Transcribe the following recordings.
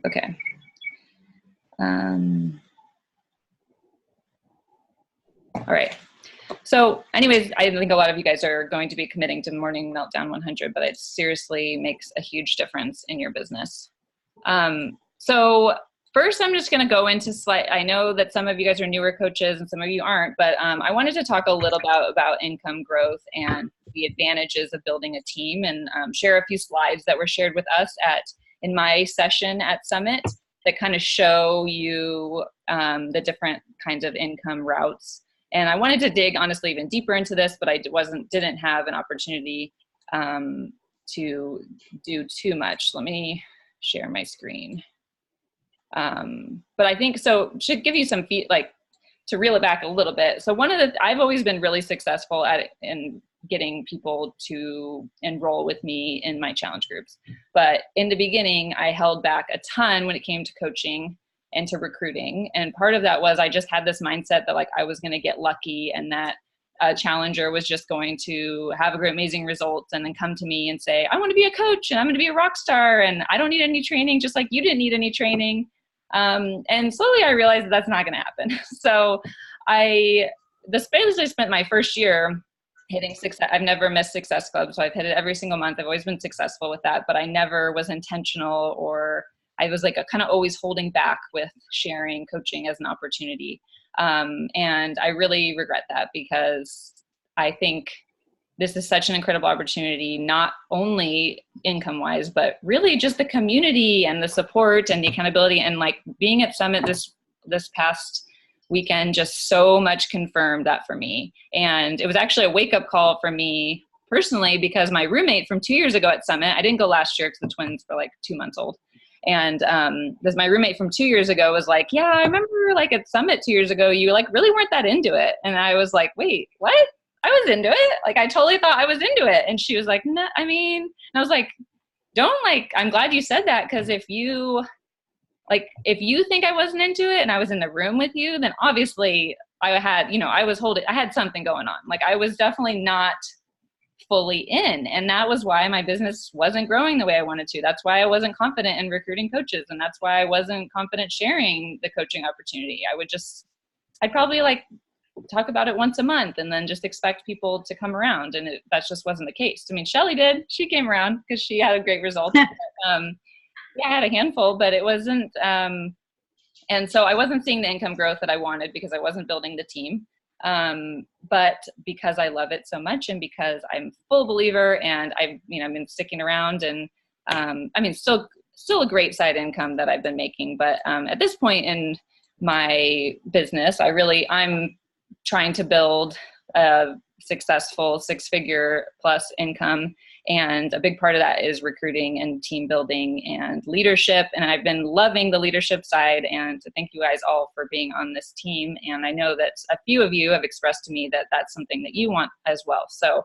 Okay. All right. So anyways, I think a lot of you guys are going to be committing to Morning Meltdown 100, but it seriously makes a huge difference in your business. So first, I'm just going to go into I know that some of you guys are newer coaches and some of you aren't, but I wanted to talk a little about income growth and the advantages of building a team, and share a few slides that were shared with us in my session at Summit that kind of show you the different kinds of income routes. And I wanted to dig honestly even deeper into this, but I didn't have an opportunity to do too much. Let me share my screen. But I think so should give you some to reel it back a little bit. So I've always been really successful in getting people to enroll with me in my challenge groups. But in the beginning, I held back a ton when it came to coaching and to recruiting. And part of that was I just had this mindset that I was going to get lucky, and that a challenger was just going to have amazing results and then come to me and say, I want to be a coach and I'm going to be a rock star and I don't need any training, just like you didn't need any training. And slowly I realized that that's not going to happen. So I spent my first year hitting success. I've never missed Success Club, so I've hit it every single month. I've always been successful with that, but I never was intentional, or I was kind of always holding back with sharing coaching as an opportunity. And I really regret that, because I think this is such an incredible opportunity, not only income-wise, but really just the community and the support and the accountability. And being at Summit this past weekend just so much confirmed that for me. And it was actually a wake-up call for me personally, because my roommate from 2 years ago at Summit, I didn't go last year because the twins were 2 months old. And my roommate from 2 years ago was like, yeah, I remember at Summit 2 years ago, you really weren't that into it. And I was like, wait, what? I was into it. I totally thought I was into it. And she was like, no, and I was like, I'm glad you said that. Cause if you think I wasn't into it and I was in the room with you, then obviously I had, I had something going on. I was definitely not fully in. And that was why my business wasn't growing the way I wanted to. That's why I wasn't confident in recruiting coaches. And that's why I wasn't confident sharing the coaching opportunity. I'd probably talk about it once a month and then just expect people to come around. And that just wasn't the case. Shelly did. She came around because she had a great result. Yeah, I had a handful, but it wasn't. And so I wasn't seeing the income growth that I wanted because I wasn't building the team. But because I love it so much, and because I'm a full believer, and I've been sticking around, and still a great side income that I've been making. But at this point in my business, I'm trying to build a successful 6-figure plus income. And a big part of that is recruiting and team building and leadership. And I've been loving the leadership side, and to thank you guys all for being on this team. And I know that a few of you have expressed to me that that's something that you want as well. So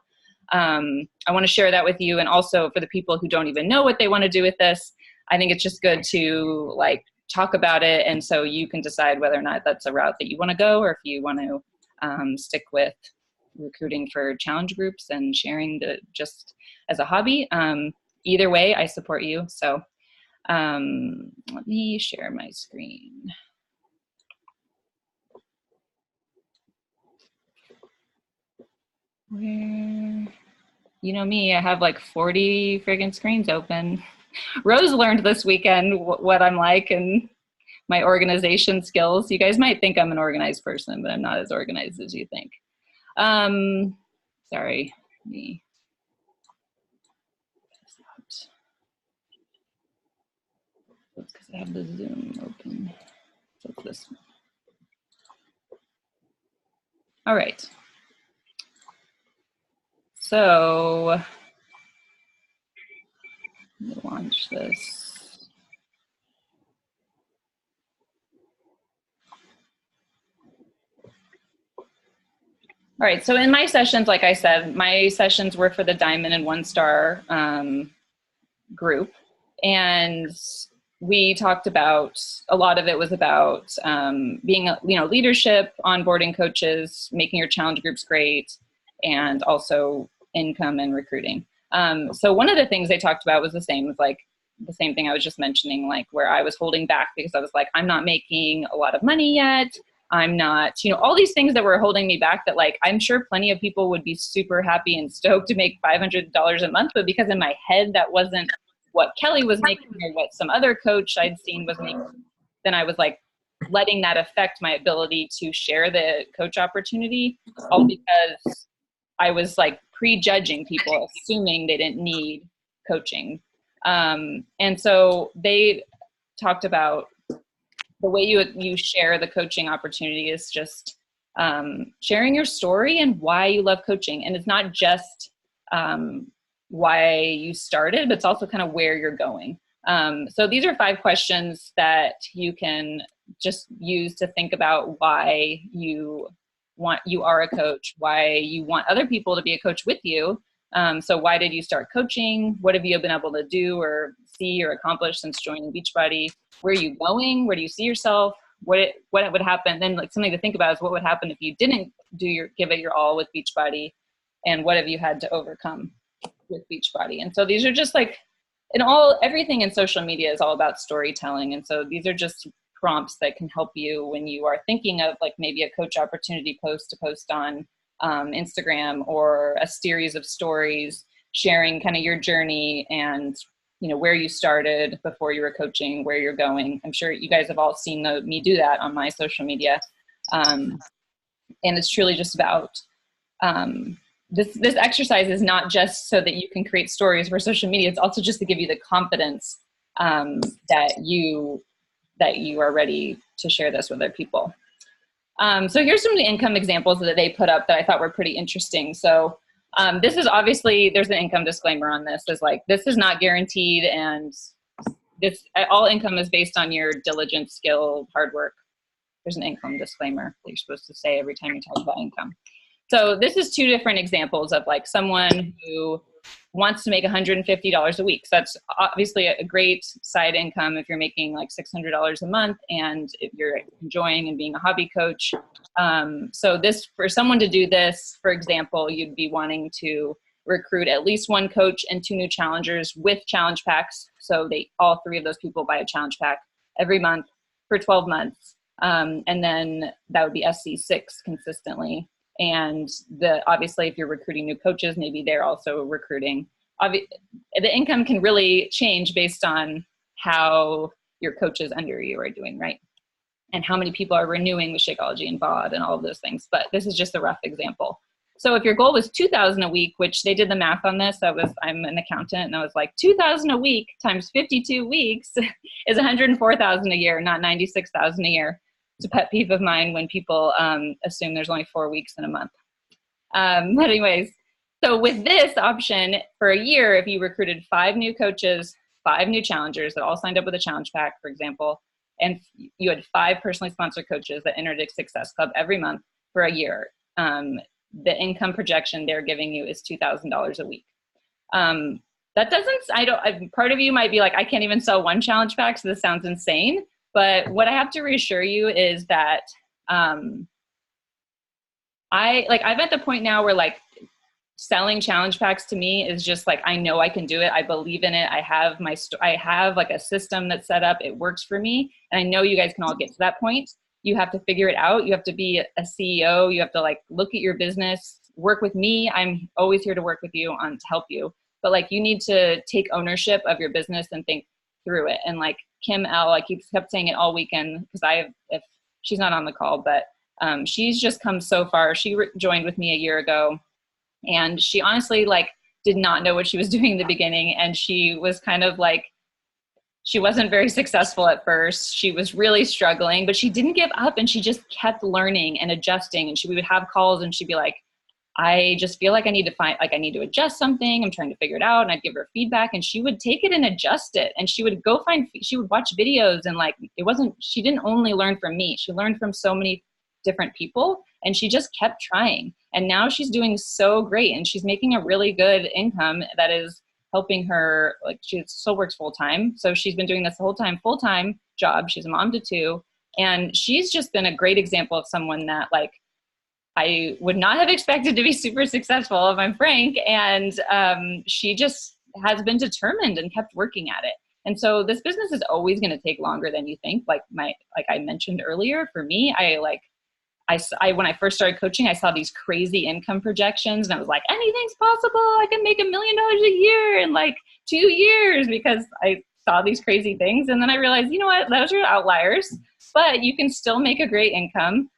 I want to share that with you. And also for the people who don't even know what they want to do with this, I think it's just good to talk about it. And so you can decide whether or not that's a route that you want to go, or if you want to stick with recruiting for challenge groups and sharing just as a hobby. Either way, I support you. So let me share my screen. Where, me, I have 40 friggin' screens open. Rose learned this weekend what I'm like and my organization skills. You guys might think I'm an organized person, but I'm not as organized as you think. Sorry, me. That's because I have the Zoom open. So it's this one. All right. So let me launch this. All right, so in my sessions, like I said, my sessions were for the Diamond and 1-star group. And we talked about, a lot of it was about being, leadership, onboarding coaches, making your challenge groups great, and also income and recruiting. So one of the things they talked about was the same, was the same thing I was just mentioning, like where I was holding back because I was like, I'm not making a lot of money yet. I'm not, all these things that were holding me back that like, I'm sure plenty of people would be super happy and stoked to make $500 a month. But because in my head, that wasn't what Kelly was making or what some other coach I'd seen was making, then I was like letting that affect my ability to share the coach opportunity, all because I was like prejudging people, assuming they didn't need coaching. And so they talked about the way you share the coaching opportunity is just sharing your story and why you love coaching. And it's not just why you started, but it's also kind of where you're going. So these are 5 questions that you can just use to think about why you are a coach, why you want other people to be a coach with you. So why did you start coaching? What have you been able to do or see or accomplish since joining Beachbody? Where are you going? Where do you see yourself? What would happen? Then like something to think about is what would happen if you didn't give it your all with Beachbody, and what have you had to overcome with Beachbody? And so these are just like, everything in social media is all about storytelling. And so these are just prompts that can help you when you are thinking of like maybe a coach opportunity post to post on Instagram, or a series of stories sharing kind of your journey and where you started before you were coaching, where you're going. I'm sure you guys have all seen me do that on my social media. And it's truly just about this exercise is not just so that you can create stories for social media. It's also just to give you the confidence that you are ready to share this with other people. So here's some of the income examples that they put up that I thought were pretty interesting. So this is obviously, there's an income disclaimer on this. Is like, this is not guaranteed, and all income is based on your diligence, skill, hard work. There's an income disclaimer that you're supposed to say every time you talk about income. So this is 2 different examples of like someone who wants to make $150 a week. So that's obviously a great side income if you're making like $600 a month and if you're enjoying and being a hobby coach. So for someone to do this, for example, you'd be wanting to recruit at least 1 coach and 2 new challengers with challenge packs. So all 3 of those people buy a challenge pack every month for 12 months. And then that would be SC6 consistently. And obviously, if you're recruiting new coaches, maybe they're also recruiting. The income can really change based on how your coaches under you are doing, right? And how many people are renewing with Shakeology and BOD and all of those things. But this is just a rough example. So if your goal was $2,000 a week, which they did the math on this, I'm an accountant, and I was like, $2,000 a week times 52 weeks is $104,000 a year, not $96,000 a year. It's a pet peeve of mine when people assume there's only 4 weeks in a month. But anyways, so with this option for a year, if you recruited 5 new coaches, 5 new challengers that all signed up with a challenge pack, for example, and you had 5 personally sponsored coaches that entered a Success Club every month for a year, the income projection they're giving you is $2,000 a week. That doesn't, part of you might be like, I can't even sell 1 challenge pack, so this sounds insane. But what I have to reassure you is that I'm at the point now where like selling challenge packs to me is just like, I know I can do it. I believe in it. I have like a system that's set up. It works for me. And I know you guys can all get to that point. You have to figure it out. You have to be a CEO. You have to like look at your business, work with me. I'm always here to work with you to help you. But like, you need to take ownership of your business and think through it. And like Kim L, I kept saying it all weekend because if she's not on the call, but she's just come so far. She joined with me a year ago, and she honestly like did not know what she was doing in the beginning. And she was kind of like, she wasn't very successful at first. She was really struggling, but she didn't give up, and she just kept learning and adjusting. And we would have calls, and she'd be like, I just feel like I need to adjust something. I'm trying to figure it out. And I'd give her feedback, and she would take it and adjust it. And she would she would watch videos, and like, she didn't only learn from me. She learned from so many different people, and she just kept trying. And now she's doing so great, and she's making a really good income that is helping her. Like, she still works full time. So she's been doing this the whole time, full-time job. She's a mom to 2. And she's just been a great example of someone that like, I would not have expected to be super successful, if I'm frank. And she just has been determined and kept working at it. And so this business is always going to take longer than you think. Like I mentioned earlier, for me, when I first started coaching, I saw these crazy income projections and I was like, anything's possible. I can make $1 million a year in like 2 years, because I saw these crazy things. And then I realized, you know what, those are outliers, but you can still make a great income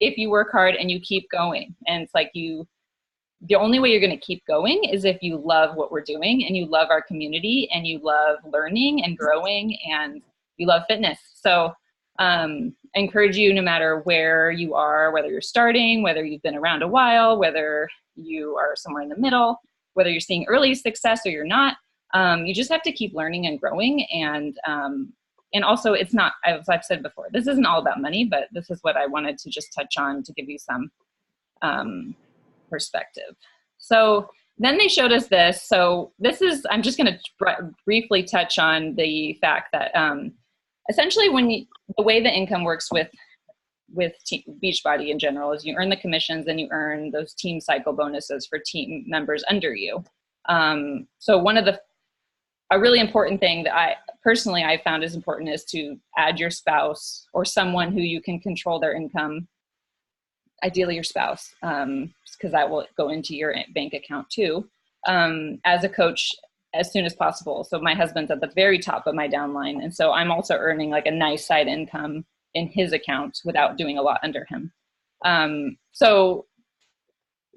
if you work hard and you keep going. And it's like the only way you're going to keep going is if you love what we're doing and you love our community and you love learning and growing and you love fitness. So I encourage you, no matter where you are, whether you're starting, whether you've been around a while, whether you are somewhere in the middle, whether you're seeing early success or you're not, you just have to keep learning and growing. And also, it's not, as I've said before, this isn't all about money, but this is what I wanted to just touch on to give you some perspective. So then they showed us this. So this is, I'm just going to briefly touch on the fact that essentially the way the income works with Beachbody in general is you earn the commissions and you earn those team cycle bonuses for team members under you. So a really important thing that I found is important is to add your spouse or someone who you can control their income, ideally your spouse, because that will go into your bank account too, as a coach as soon as possible. So my husband's at the very top of my downline. And so I'm also earning like a nice side income in his account without doing a lot under him. So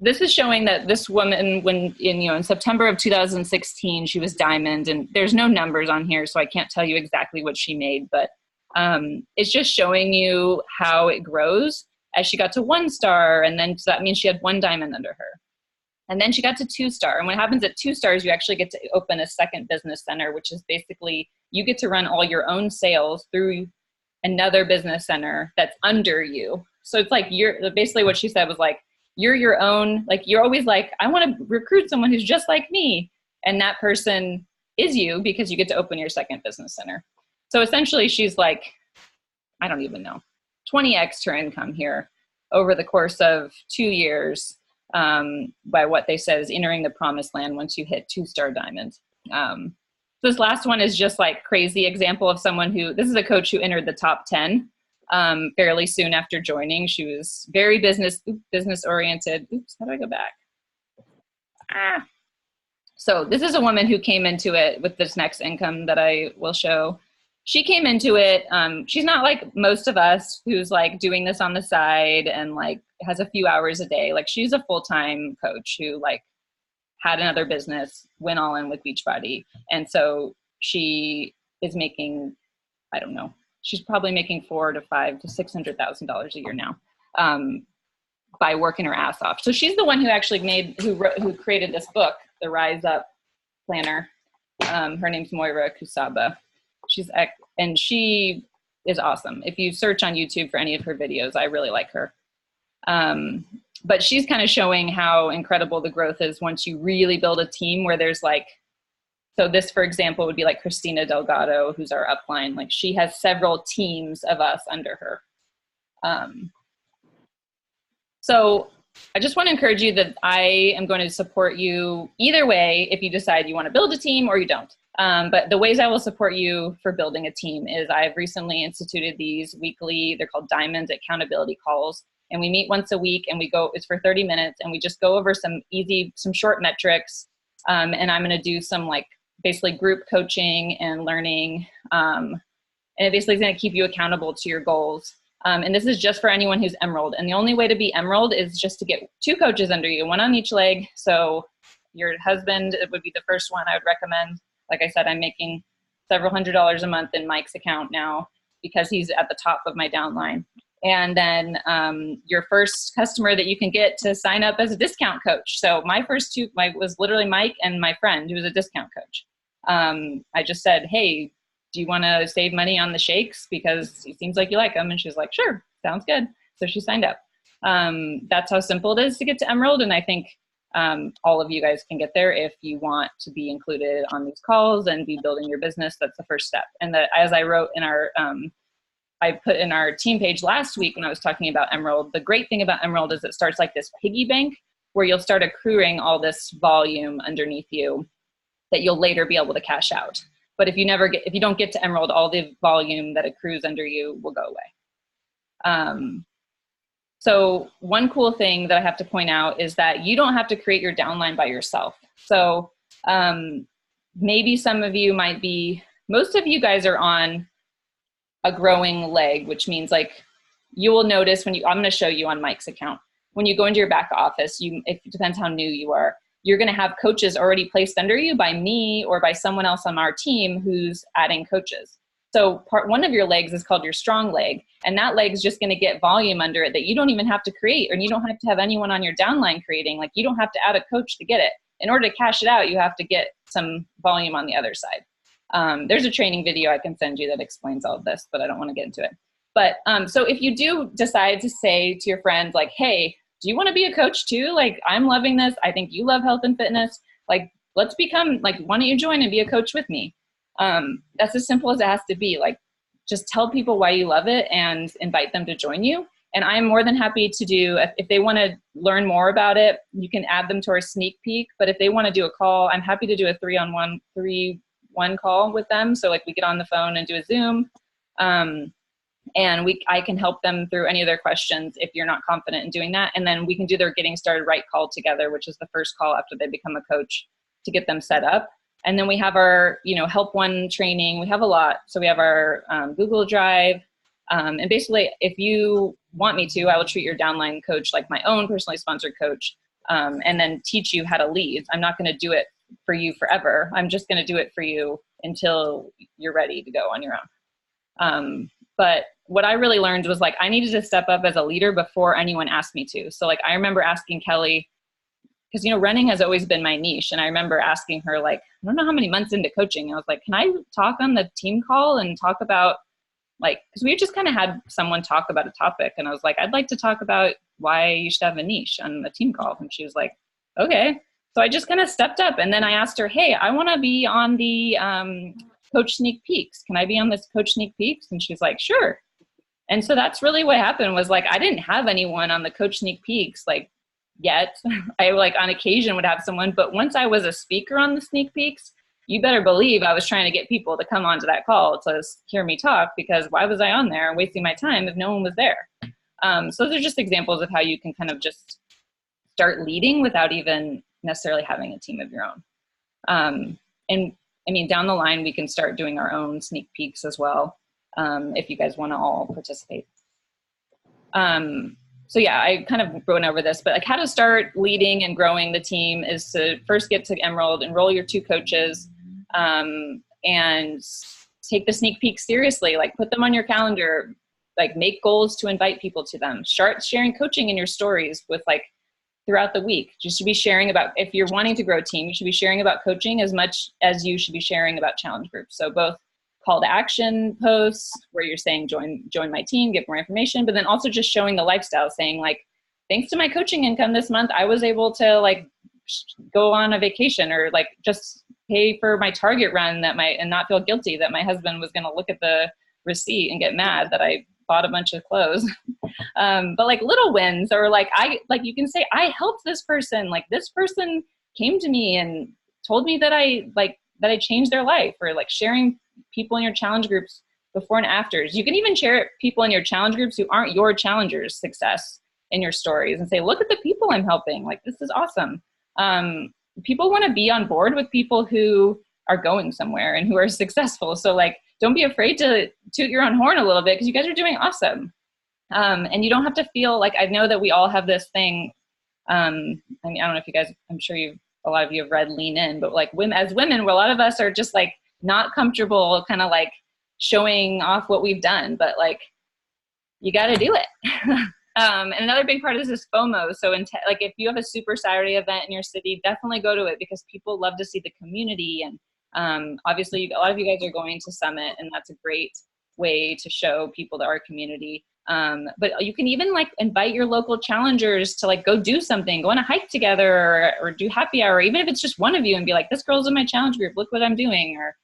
this is showing that this woman, in September of 2016, she was diamond, and there's no numbers on here, so I can't tell you exactly what she made, but it's just showing you how it grows as she got to 1 star. And then so that means she had 1 diamond under her. And then she got to 2 star. And what happens at 2 stars, you actually get to open a second business center, which is basically you get to run all your own sales through another business center that's under you. So it's like basically what she said was like, you're your own, like you're always like, I want to recruit someone who's just like me. And that person is you because you get to open your second business center. So essentially she's like, I don't even know, 20x her income here over the course of 2 years. By what they said is entering the promised land once you hit 2-star diamond. This last one is just like crazy example of someone this is a coach who entered the top 10 fairly soon after joining. She was very business oriented. Oops, how do I go back? So this is a woman who came into it with this next income that I will show. She came into it. She's not like most of us who's like doing this on the side and like has a few hours a day. Like she's a full-time coach who like had another business, went all in with Beachbody. And so she is making, I don't know, she's probably making $400,000 to $500,000 to $600,000 a year now by working her ass off. So she's the one who actually who created this book, the Rise Up Planner. Her name's Moira Kusaba. And she is awesome. If you search on YouTube for any of her videos, I really like her. But she's kind of showing how incredible the growth is once you really build a team where there's like, so this, for example, would be like Christina Delgado, who's our upline. Like she has several teams of us under her. So I just want to encourage you that I am going to support you either way if you decide you want to build a team or you don't. But the ways I will support you for building a team is I've recently instituted these weekly, they're called Diamond Accountability Calls. And we meet once a week and it's for 30 minutes and we just go over some short metrics. And I'm going to do some like basically group coaching and learning. And it basically is going to keep you accountable to your goals. And this is just for anyone who's Emerald. And the only way to be Emerald is just to get 2 coaches under you, 1 on each leg. So your husband, it would be the first one I would recommend. Like I said, I'm making several $100s a month in Mike's account now because he's at the top of my downline. And then your first customer that you can get to sign up as a discount coach. So my first 2 was literally Mike and my friend who was a discount coach. I just said, hey, do you want to save money on the shakes? Because it seems like you like them. And she's like, sure, sounds good. So she signed up. That's how simple it is to get to Emerald. And I think all of you guys can get there if you want to be included on these calls and be building your business. That's the first step. And as I wrote in I put in our team page last week when I was talking about Emerald, the great thing about Emerald is it starts like this piggy bank where you'll start accruing all this volume underneath you that you'll later be able to cash out. But if you don't get to Emerald, all the volume that accrues under you will go away. So one cool thing that I have to point out is that you don't have to create your downline by yourself. So maybe some of you might be, most of you guys are on a growing leg, which means like you will notice when I'm going to show you on Mike's account, when you go into your back office, it depends how new you are, you're going to have coaches already placed under you by me or by someone else on our team who's adding coaches. So one of your legs is called your strong leg, and that leg is just going to get volume under it that you don't even have to create, or you don't have to have anyone on your downline creating. Like, you don't have to add a coach to get it. In order to cash it out, you have to get some volume on the other side. There's a training video I can send you that explains all of this, but I don't want to get into it. But so if you do decide to say to your friends, like, hey, do you want to be a coach too? Like, I'm loving this. I think you love health and fitness. Like, let's become, like, why don't you join and be a coach with me? That's as simple as it has to be. Like, just tell people why you love it and invite them to join you. And I'm more than happy to do, if they want to learn more about it, you can add them to our sneak peek. But if they want to do a call, I'm happy to do a 3-on-1 call with them. So like, we get on the phone and do a Zoom. And I can help them through any of their questions if you're not confident in doing that. And then we can do their getting started right call together, which is the first call after they become a coach to get them set up. And then we have our, help one training. We have a lot. So we have our Google Drive. And basically, if you want me to, I will treat your downline coach like my own personally sponsored coach, and then teach you how to lead. I'm not going to do it for you forever. I'm just going to do it for you until you're ready to go on your own. But what I really learned was, like, I needed to step up as a leader before anyone asked me to. So like, I remember asking Kelly, because, running has always been my niche. And I remember asking her, like, I don't know how many months into coaching, I was like, can I talk on the team call and talk about, like, because we just kind of had someone talk about a topic. And I was like, I'd like to talk about why you should have a niche on the team call. And she was like, okay. So I just kind of stepped up. And then I asked her, hey, I want to be on the Coach Sneak Peeks. Can I be on this Coach Sneak Peeks? And she's like, sure. And so that's really what happened, was like, I didn't have anyone on the Coach Sneak Peeks, like, yet. I, like, on occasion would have someone, but once I was a speaker on the Sneak Peeks, you better believe I was trying to get people to come onto that call to hear me talk, because why was I on there wasting my time if no one was there? So those are just examples of how you can kind of just start leading without even necessarily having a team of your own. And I mean, down the line, we can start doing our own sneak peeks as well, if you guys want to all participate. So yeah, I kind of went over this, but like, how to start leading and growing the team is to first get to Emerald, enroll your 2 coaches, and take the sneak peeks seriously. Like, put them on your calendar, like, make goals to invite people to them. Start sharing coaching in your stories with, like, throughout the week. You should be sharing about, if you're wanting to grow a team, you should be sharing about coaching as much as you should be sharing about challenge groups. So both call to action posts where you're saying, join my team, get more information, but then also just showing the lifestyle, saying, like, thanks to my coaching income this month, I was able to, like, go on a vacation, or, like, just pay for my Target run and not feel guilty that my husband was going to look at the receipt and get mad that I bought a bunch of clothes. But like, little wins, or like, you can say, I helped this person, like, this person came to me and told me that I changed their life, or like sharing people in your challenge groups before and afters. You can even share people in your challenge groups who aren't your challengers' success in your stories and say, look at the people I'm helping. Like, this is awesome. People want to be on board with people who are going somewhere and who are successful. So like, don't be afraid to toot your own horn a little bit, because you guys are doing awesome. And you don't have to feel like, I know that we all have this thing. I mean, I don't know if you guys, I'm sure a lot of you have read Lean In, but like, as women, where a lot of us are just like not comfortable kind of like showing off what we've done, but like, you got to do it. And another big part of this is FOMO. So like, if you have a Super Saturday event in your city, definitely go to it, because people love to see the community. And obviously a lot of you guys are going to Summit, and that's a great way to show people to our community. But you can even like invite your local challengers to like go do something, go on a hike together, or do happy hour, even if it's just one of you, and be like, this girl's in my challenge group, look what I'm doing. Or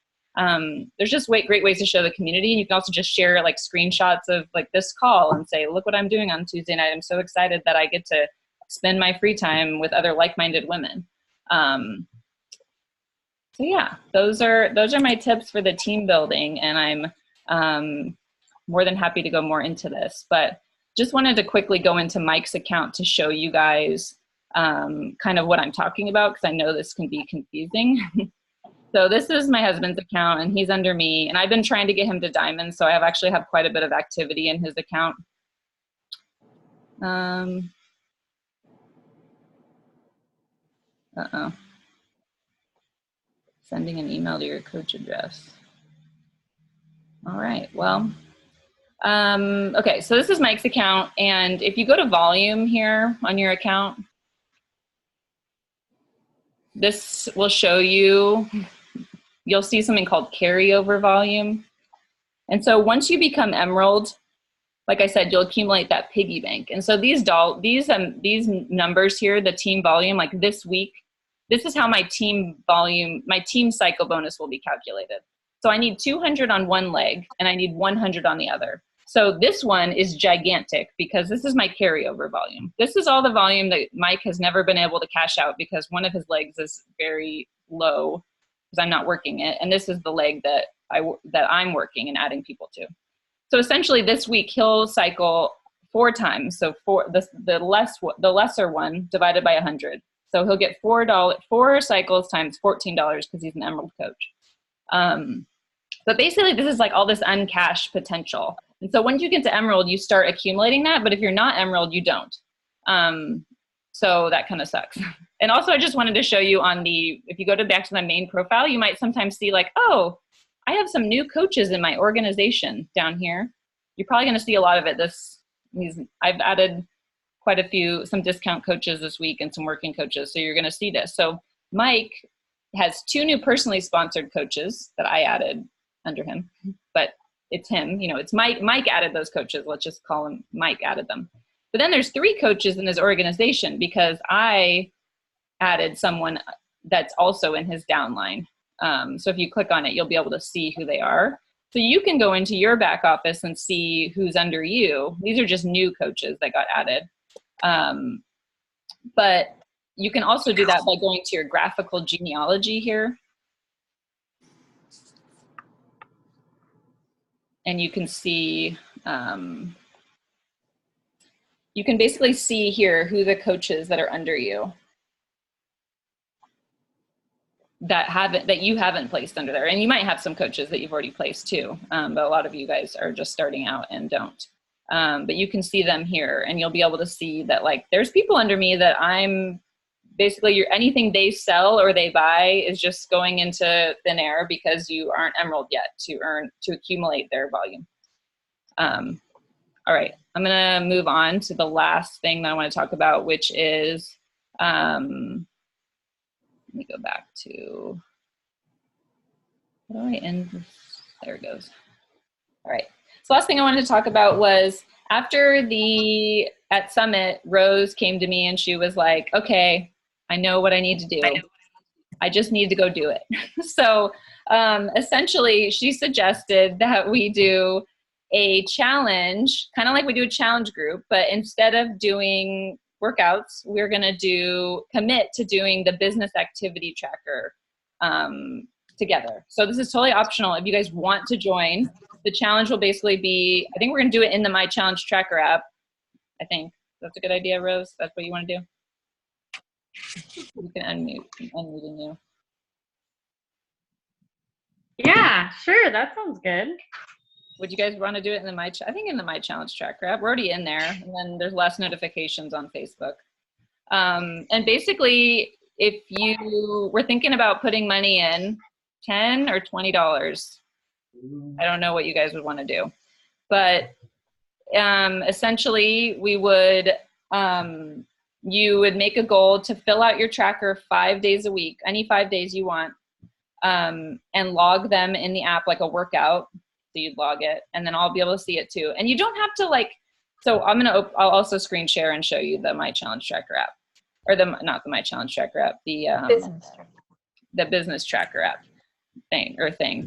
there's just great ways to show the community. And you can also just share like screenshots of like this call and say, look what I'm doing on Tuesday night. I'm so excited that I get to spend my free time with other like-minded women. So So yeah, those are my tips for the team building, and I'm more than happy to go more into this, but just wanted to quickly go into Mike's account to show you guys kind of what I'm talking about, because I know this can be confusing. So this is my husband's account, and he's under me, and I've been trying to get him to Diamond, so I have actually have quite a bit of activity in his account. Uh-oh. Sending an email to your coach address. All right, well, okay, so this is Mike's account, and if you go to volume here on your account, this will show you, you'll see something called carryover volume. And so once you become Emerald, like I said, you'll accumulate that piggy bank. And so these numbers here, the team volume, like this week, this is how my team volume, my team cycle bonus will be calculated. So I need 200 on one leg and I need 100 on the other. So this one is gigantic because this is my carryover volume. This is all the volume that Mike has never been able to cash out because one of his legs is very low because I'm not working it. And this is the leg that I'm working and adding people to. So essentially this week he'll cycle 4 times. So the lesser one divided by 100. So he'll get $4 cycles times $14 because he's an Emerald coach. But basically this is like all this uncashed potential. And so once you get to Emerald, you start accumulating that. But if you're not Emerald, you don't. So that kind of sucks. And also I just wanted to show you if you go back to my main profile, you might sometimes see like, oh, I have some new coaches in my organization down here. You're probably going to see a lot of it. I've added quite a few, some discount coaches this week and some working coaches. So you're going to see this. So Mike has 2 new personally sponsored coaches that I added under him, but it's him, it's Mike added those coaches. Let's just call him Mike added them. But then there's 3 coaches in his organization because I added someone that's also in his downline. So if you click on it, you'll be able to see who they are. So you can go into your back office and see who's under you. These are just new coaches that got added. But you can also do that by going to your graphical genealogy here. And you can see, you can basically see here who the coaches that are under you that you haven't placed under there. And you might have some coaches that you've already placed too, but a lot of you guys are just starting out and don't. But you can see them here and you'll be able to see that like there's people under me that I'm basically anything they sell or they buy is just going into thin air because you aren't Emerald yet to accumulate their volume. All right, I'm gonna move on to the last thing that I want to talk about, which is, let me go back to, how do I end this? There it goes. All right, so last thing I wanted to talk about was after at Summit, Rose came to me and she was like, okay, I know what I need to do. I just need to go do it. So essentially she suggested that we do a challenge, kind of like we do a challenge group, but instead of doing workouts, we're going to commit to doing the business activity tracker together. So this is totally optional. If you guys want to join, the challenge will basically be, I think we're going to do it in the My Challenge Tracker app. I think that's a good idea, Rose. That's what you want to do. You can unmute. I'm unmuting you. Yeah, sure. That sounds good. Would you guys want to do it in I think in the My Challenge Tracker app? We're already in there, and then there's less notifications on Facebook. And basically, if you were thinking about putting money in, $10 or $20, I don't know what you guys would want to do, but essentially, we would you would make a goal to fill out your tracker 5 days a week, any 5 days you want, and log them in the app like a workout. So you'd log it, and then I'll be able to see it too. And you don't have to so I'll also screen share and show you the My Challenge Tracker app, or not the My Challenge Tracker app, the business tracker app thing.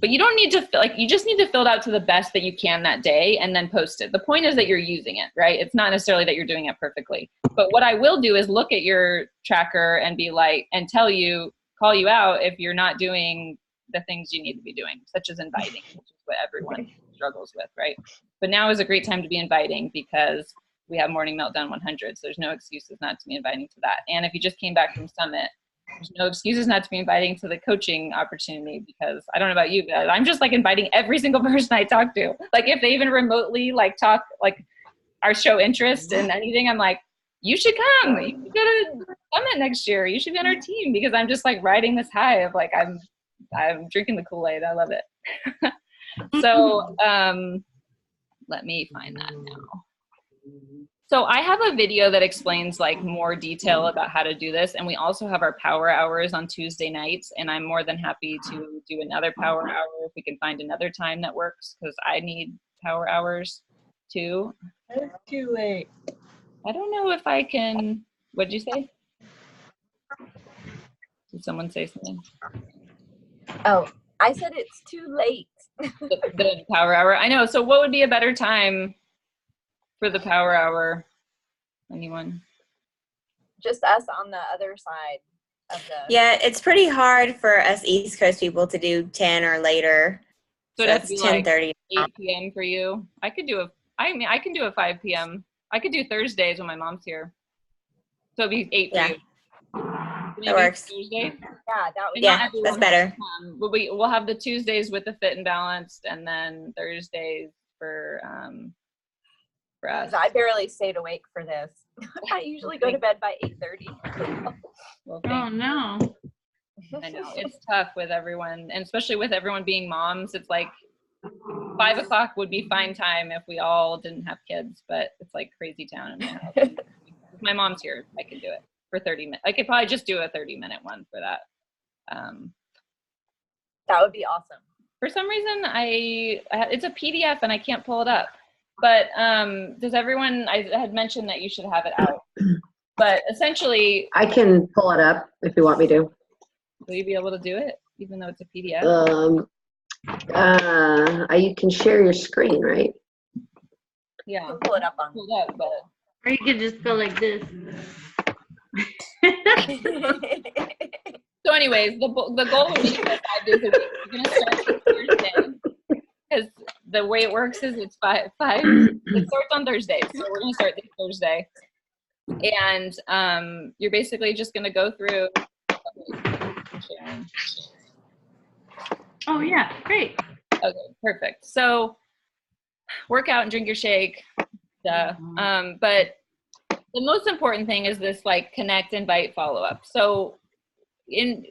But you don't need to you just need to fill it out to the best that you can that day and then post it. The point is that you're using it, right? It's not necessarily that you're doing it perfectly. But what I will do is look at your tracker and be like, and tell you, call you out if you're not doing the things you need to be doing, such as inviting, which is what everyone struggles with, right? But now is a great time to be inviting because we have Morning Meltdown 100, so there's no excuses not to be inviting to that. And if you just came back from Summit, there's no excuses not to be inviting to the coaching opportunity, because I don't know about you, but I'm just like inviting every single person I talk to. Like if they even remotely like talk, like our show interest in anything, I'm like, you should come. You should go to Summit next year. You should be on our team, because I'm just like riding this high of like, I'm drinking the Kool-Aid. I love it. So let me find that now. So I have a video that explains like more detail about how to do this. And we also have our power hours on Tuesday nights. And I'm more than happy to do another power hour if we can find another time that works, because I need power hours too. It's too late. I don't know if I can, what'd you say? Did someone say something? Oh, I said it's too late. The power hour. I know. So what would be a better time for the power hour? Anyone? Just us on the other side of the. Yeah, it's pretty hard for us East Coast people to do 10 or later. So that's that's like 10:30. 8 p.m. for you. I can do a 5 p.m. I could do Thursdays when my mom's here. So it'd be 8 for Yeah. you. Maybe That works. Tuesday. Yeah, that would. Yeah, that's better. But we'll have the Tuesdays with the Fit and Balanced, and then Thursdays for us. I barely stayed awake for this. I usually go to bed by 8:30. Well, Oh no. I know it's tough with everyone, and especially with everyone being moms. It's like 5 o'clock would be fine time if we all didn't have kids, but it's like crazy town in my house. If my mom's here, I could do it for 30 minutes. I could probably just do a 30-minute one for that. That would be awesome. For some reason, it's a PDF and I can't pull it up. But does everyone? I had mentioned that you should have it out. But essentially, I can pull it up if you want me to. will you be able to do it, even though it's a PDF? You can share your screen, right? Yeah, We'll pull it up on. pull it up, but Or you could just go like this. so anyways, the goal would be 5 days a week. We're gonna start this Thursday, because the way it works is it's five. It starts on Thursday, so we're gonna start this Thursday, and you're basically just gonna go through. Oh yeah, great. Okay, perfect. So work out and drink your shake. Duh. But the most important thing is this like connect, invite, follow up. So I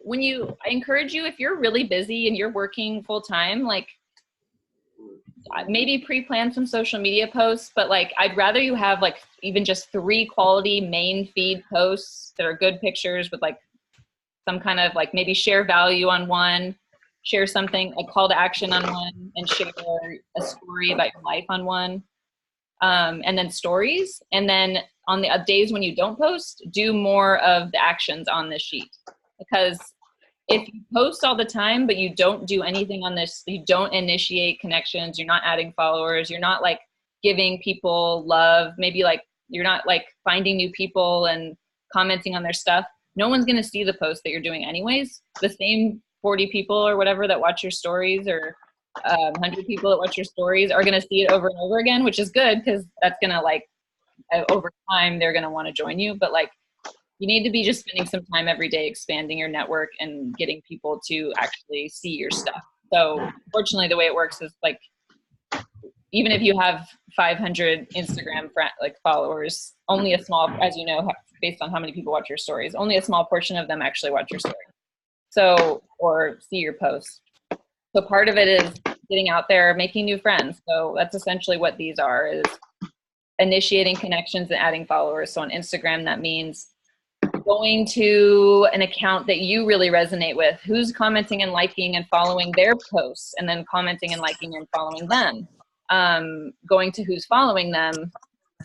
encourage you, if you're really busy and you're working full time, like maybe pre-plan some social media posts, but like I'd rather you have like even just 3 quality main feed posts that are good pictures with like some kind of like maybe share value on one, share something, a call to action on one, and share a story about your life on one. And then stories. And then on the days when you don't post, do more of the actions on this sheet. Because if you post all the time, but you don't do anything on this, you don't initiate connections, you're not adding followers, you're not like giving people love, maybe like you're not like finding new people and commenting on their stuff, no one's going to see the post that you're doing anyways. The same 40 people or whatever that watch your stories, or 100 people that watch your stories, are going to see it over and over again, which is good, because that's going to like over time they're going to want to join you. But like you need to be just spending some time every day expanding your network and getting people to actually see your stuff. So fortunately the way it works is like even if you have 500 Instagram followers, only a small, as you know, based on how many people watch your stories, only a small portion of them actually watch your story. So, or see your posts. So part of it is getting out there, making new friends. So that's essentially what these are, is initiating connections and adding followers. So on Instagram, that means going to an account that you really resonate with, who's commenting and liking and following their posts, and then commenting and liking and following them. Going to who's following them,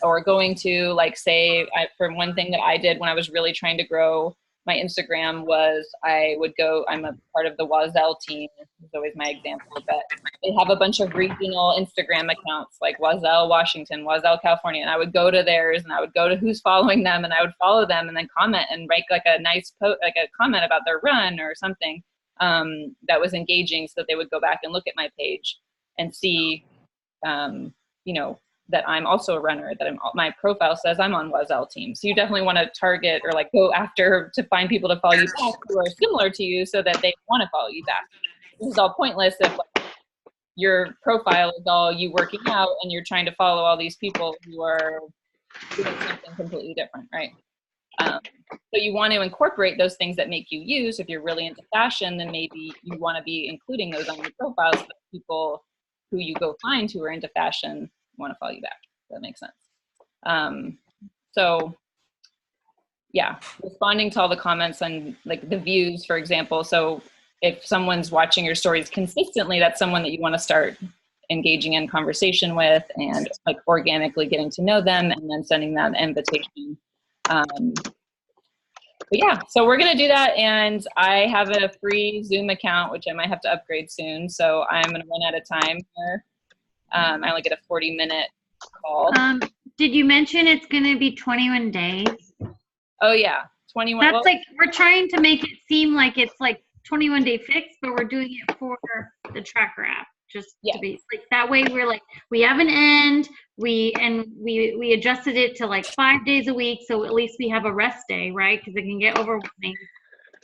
or going to like say, for one thing that I did when I was really trying to grow my Instagram was, I'm a part of the Wazelle team. It's always my example, but they have a bunch of regional Instagram accounts like Wazelle, Washington, Wazelle, California. And I would go to theirs and I would go to who's following them and I would follow them and then comment and write like a nice like a comment about their run or something that was engaging, so that they would go back and look at my page and see, you know, that I'm also a runner, that my profile says I'm on Wazelle team. So you definitely want to target or like go after to find people to follow you back who are similar to you so that they want to follow you back. This is all pointless if like, your profile is all you working out and you're trying to follow all these people who are doing something completely different, right? So you want to incorporate those things that make you use. If you're really into fashion, then maybe you want to be including those on your profile so that people who you go find who are into fashion want to follow you back. If that makes sense. So yeah, responding to all the comments and like the views, for example. So if someone's watching your stories consistently, that's someone that you want to start engaging in conversation with and like organically getting to know them and then sending that invitation. But yeah, so we're going to do that. And I have a free Zoom account, which I might have to upgrade soon. So I'm going to run out of time here. I only get a 40-minute call. Did you mention it's going to be 21 days? Oh yeah, 21. That's well, like, we're trying to make it seem like it's like 21-day fix, but we're doing it for the tracker app. Just Yeah. to be like, that way we're like, we have an end, we adjusted it to like 5 days a week. So at least we have a rest day, right? Cause it can get overwhelming.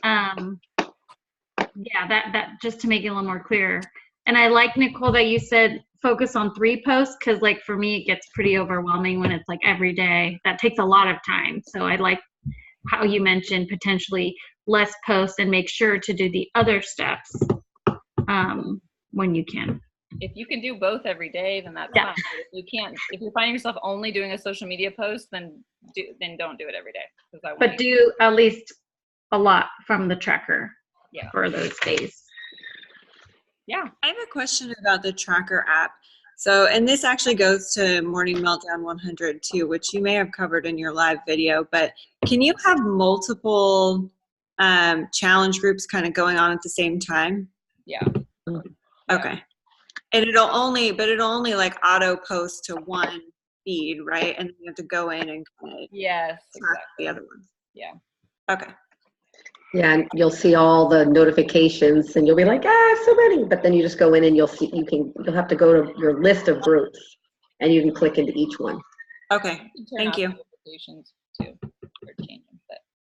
Yeah, that just to make it a little more clear. And I like, Nicole, that you said focus on 3 posts. Cause like for me, it gets pretty overwhelming when it's like every day. That takes a lot of time. So I like how you mentioned potentially less posts and make sure to do the other steps when you can. if you can do both every day, then that's Yeah. fine. But if you can't, if you're finding yourself only doing a social media post, then don't do it every day. But do at least a lot from the tracker Yeah. for those days. Yeah. I have a question about the tracker app. So, and this actually goes to Morning Meltdown 100 too, which you may have covered in your live video, but can you have multiple challenge groups kind of going on at the same time? Yeah. Okay. And it'll only like auto post to one feed, right? And then you have to go in and kind of Yes. track Exactly. the other ones. Yeah. Okay. Yeah, and you'll see all the notifications and you'll be like, so many. But then you just go in and you'll have to go to your list of groups and you can click into each one. Okay. You can turn Thank off you. notifications too, or change